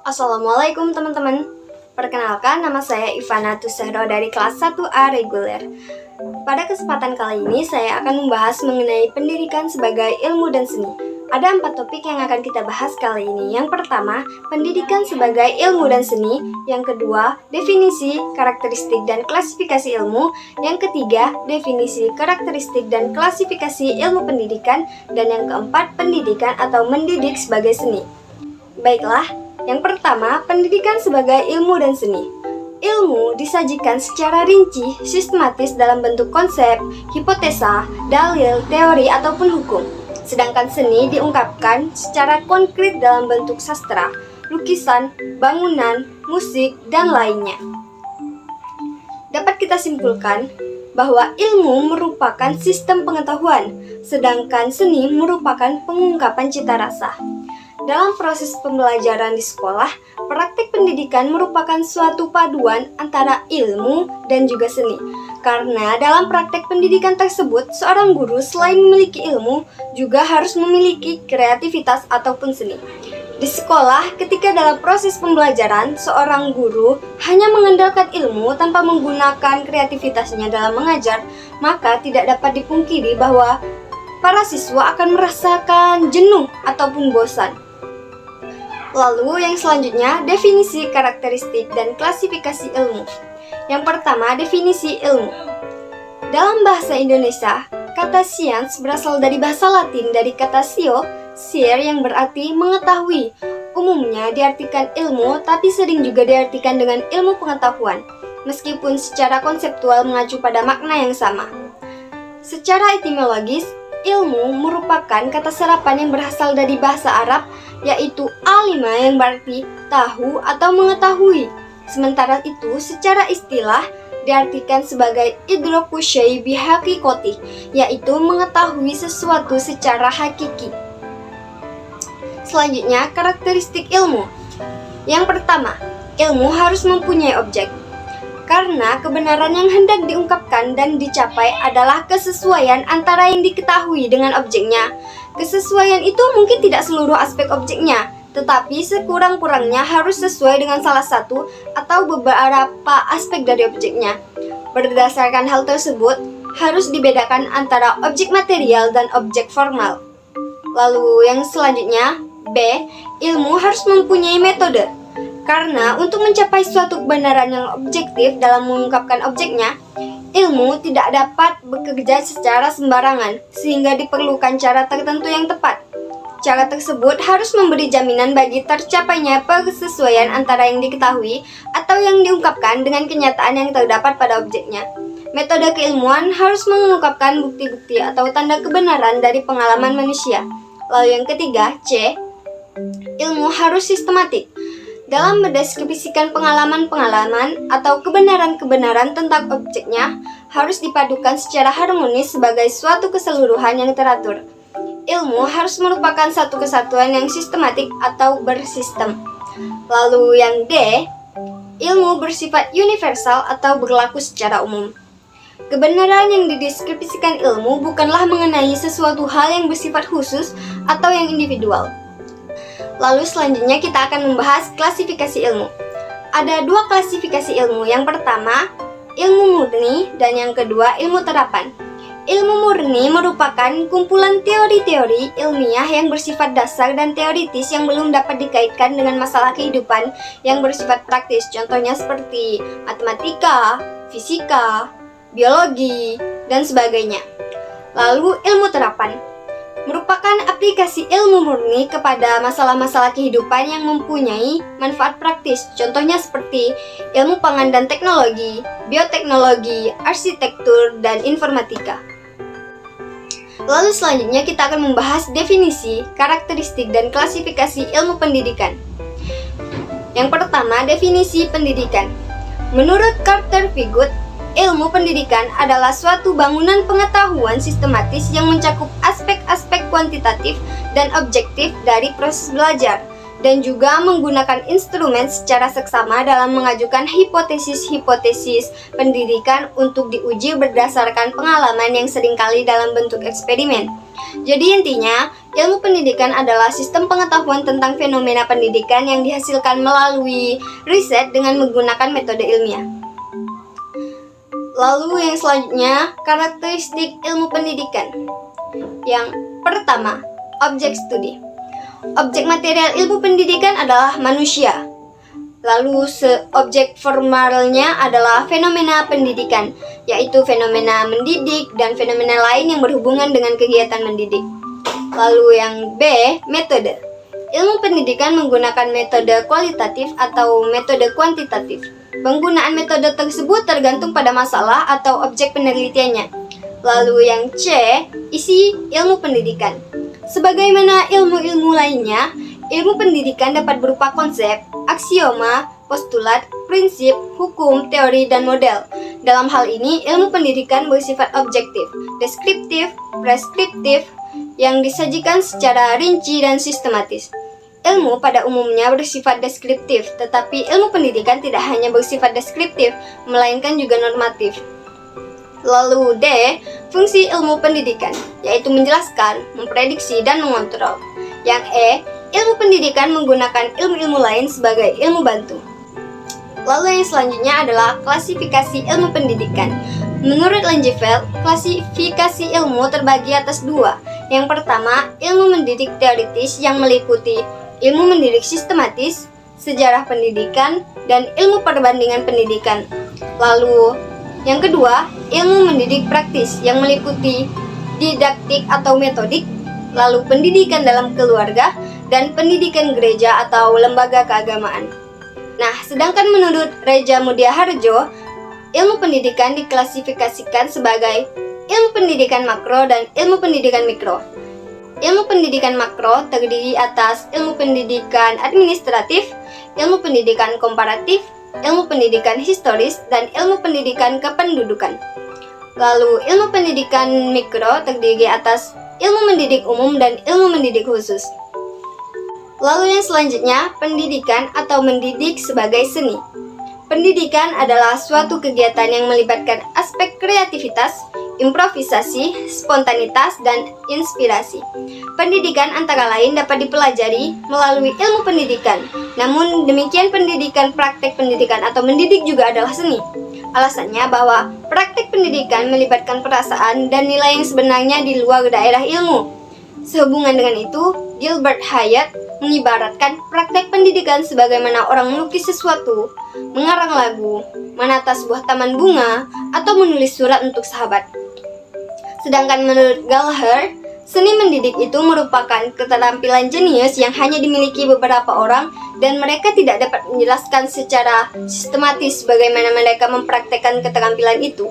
Assalamualaikum teman-teman. Perkenalkan, nama saya Ivana Tusehro dari kelas 1A reguler. Pada kesempatan kali ini saya akan membahas mengenai pendidikan sebagai ilmu dan seni. Ada 4 topik yang akan kita bahas kali ini. Yang pertama, pendidikan sebagai ilmu dan seni. Yang kedua, definisi, karakteristik, dan klasifikasi ilmu. Yang ketiga, definisi, karakteristik, dan klasifikasi ilmu pendidikan. Dan yang keempat, pendidikan atau mendidik sebagai seni. Baiklah, yang pertama, pendidikan sebagai ilmu dan seni. Ilmu disajikan secara rinci, sistematis dalam bentuk konsep, hipotesa, dalil, teori, ataupun hukum. Sedangkan seni diungkapkan secara konkret dalam bentuk sastra, lukisan, bangunan, musik, dan lainnya. Dapat kita simpulkan bahwa ilmu merupakan sistem pengetahuan, sedangkan seni merupakan pengungkapan cita rasa. Dalam proses pembelajaran di sekolah, praktik pendidikan merupakan suatu paduan antara ilmu dan juga seni. Karena dalam praktek pendidikan tersebut, seorang guru selain memiliki ilmu, juga harus memiliki kreativitas ataupun seni. Di sekolah, ketika dalam proses pembelajaran, seorang guru hanya mengandalkan ilmu tanpa menggunakan kreativitasnya dalam mengajar, maka tidak dapat dipungkiri bahwa para siswa akan merasakan jenuh ataupun bosan. Lalu yang selanjutnya, definisi, karakteristik, dan klasifikasi ilmu. Yang pertama, definisi ilmu. Dalam bahasa Indonesia, kata science berasal dari bahasa Latin dari kata sciere yang berarti mengetahui. Umumnya diartikan ilmu, tapi sering juga diartikan dengan ilmu pengetahuan, meskipun secara konseptual mengacu pada makna yang sama. Secara etimologis, ilmu merupakan kata serapan yang berasal dari bahasa Arab, yaitu alima yang berarti tahu atau mengetahui. Sementara itu, secara istilah diartikan sebagai idraku syai bihaqiqati, yaitu mengetahui sesuatu secara hakiki. Selanjutnya, karakteristik ilmu. Yang pertama, ilmu harus mempunyai objek. Karena kebenaran yang hendak diungkapkan dan dicapai adalah kesesuaian antara yang diketahui dengan objeknya. Kesesuaian itu mungkin tidak seluruh aspek objeknya, tetapi sekurang-kurangnya harus sesuai dengan salah satu atau beberapa aspek dari objeknya. Berdasarkan hal tersebut, harus dibedakan antara objek material dan objek formal. Lalu yang selanjutnya, B. Ilmu harus mempunyai metode. Karena untuk mencapai suatu kebenaran yang objektif dalam mengungkapkan objeknya, ilmu tidak dapat bekerja secara sembarangan, sehingga diperlukan cara tertentu yang tepat. Cara tersebut harus memberi jaminan bagi tercapainya persesuaian antara yang diketahui atau yang diungkapkan dengan kenyataan yang terdapat pada objeknya. Metode keilmuan harus mengungkapkan bukti-bukti atau tanda kebenaran dari pengalaman manusia. Lalu yang ketiga, C. Ilmu harus sistematik. Dalam mendeskripsikan pengalaman-pengalaman atau kebenaran-kebenaran tentang objeknya, harus dipadukan secara harmonis sebagai suatu keseluruhan yang teratur. Ilmu harus merupakan satu kesatuan yang sistematik atau bersistem. Lalu yang D, ilmu bersifat universal atau berlaku secara umum. Kebenaran yang dideskripsikan ilmu bukanlah mengenai sesuatu hal yang bersifat khusus atau yang individual. Lalu selanjutnya kita akan membahas klasifikasi ilmu. Ada 2 klasifikasi ilmu. Yang pertama, ilmu murni, dan yang kedua, ilmu terapan. Ilmu murni merupakan kumpulan teori-teori ilmiah yang bersifat dasar dan teoritis yang belum dapat dikaitkan dengan masalah kehidupan yang bersifat praktis. Contohnya seperti matematika, fisika, biologi, dan sebagainya. Lalu ilmu terapan merupakan aplikasi ilmu murni kepada masalah-masalah kehidupan yang mempunyai manfaat praktis. Contohnya seperti ilmu pangan dan teknologi, bioteknologi, arsitektur, dan informatika. Lalu selanjutnya kita akan membahas definisi, karakteristik, dan klasifikasi ilmu pendidikan. Yang pertama, definisi pendidikan. Menurut Carter Vigut, ilmu pendidikan adalah suatu bangunan pengetahuan sistematis yang mencakup aspek-aspek kuantitatif dan objektif dari proses belajar. dan juga menggunakan instrumen secara seksama dalam mengajukan hipotesis-hipotesis pendidikan untuk diuji berdasarkan pengalaman yang seringkali dalam bentuk eksperimen. Jadi intinya, ilmu pendidikan adalah sistem pengetahuan tentang fenomena pendidikan yang dihasilkan melalui riset dengan menggunakan metode ilmiah. Lalu yang selanjutnya, karakteristik ilmu pendidikan. Yang pertama, objek studi. Objek material ilmu pendidikan adalah manusia. Lalu objek formalnya adalah fenomena pendidikan, yaitu fenomena mendidik dan fenomena lain yang berhubungan dengan kegiatan mendidik. Lalu yang B, metode. Ilmu pendidikan menggunakan metode kualitatif atau metode kuantitatif. Penggunaan metode tersebut tergantung pada masalah atau objek penelitiannya. Lalu yang C, isi ilmu pendidikan. Sebagaimana ilmu-ilmu lainnya, ilmu pendidikan dapat berupa konsep, aksioma, postulat, prinsip, hukum, teori, dan model. Dalam hal ini, ilmu pendidikan bersifat objektif, deskriptif, preskriptif, yang disajikan secara rinci dan sistematis. Ilmu pada umumnya bersifat deskriptif, tetapi ilmu pendidikan tidak hanya bersifat deskriptif, melainkan juga normatif. Lalu D, fungsi ilmu pendidikan, yaitu menjelaskan, memprediksi, dan mengontrol. Yang E, ilmu pendidikan menggunakan ilmu-ilmu lain sebagai ilmu bantu. Lalu yang selanjutnya adalah klasifikasi ilmu pendidikan. Menurut Langenfeld, klasifikasi ilmu terbagi atas dua. Yang pertama, ilmu mendidik teoritis yang meliputi ilmu mendidik sistematis, sejarah pendidikan, dan ilmu perbandingan pendidikan. Lalu, yang kedua, ilmu mendidik praktis yang meliputi didaktik atau metodik, lalu pendidikan dalam keluarga, dan pendidikan gereja atau lembaga keagamaan. Nah, sedangkan menurut Reja Mudia Harjo, ilmu pendidikan diklasifikasikan sebagai ilmu pendidikan makro dan ilmu pendidikan mikro. Ilmu pendidikan makro terdiri atas ilmu pendidikan administratif, ilmu pendidikan komparatif, ilmu pendidikan historis, dan ilmu pendidikan kependudukan. Lalu ilmu pendidikan mikro terdiri atas ilmu mendidik umum dan ilmu mendidik khusus. Lalu yang selanjutnya, pendidikan atau mendidik sebagai seni. Pendidikan adalah suatu kegiatan yang melibatkan aspek kreativitas, improvisasi, spontanitas, dan inspirasi. Pendidikan antara lain dapat dipelajari melalui ilmu pendidikan. Namun demikian pendidikan praktek pendidikan atau mendidik juga adalah seni. Alasannya bahwa praktek pendidikan melibatkan perasaan dan nilai yang sebenarnya di luar daerah ilmu. Sehubungan dengan itu, Gilbert Hyatt mengibaratkan praktek pendidikan sebagaimana orang melukis sesuatu, mengarang lagu, menata sebuah taman bunga, atau menulis surat untuk sahabat. Sedangkan menurut Gallagher, seni mendidik itu merupakan keterampilan jenius yang hanya dimiliki beberapa orang dan mereka tidak dapat menjelaskan secara sistematis bagaimana mereka mempraktekkan keterampilan itu.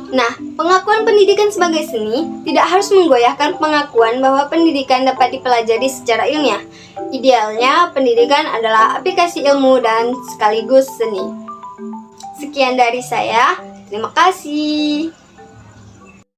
Nah, pengakuan pendidikan sebagai seni tidak harus menggoyahkan pengakuan bahwa pendidikan dapat dipelajari secara ilmiah. Idealnya, pendidikan adalah aplikasi ilmu dan sekaligus seni. Sekian dari saya, terima kasih.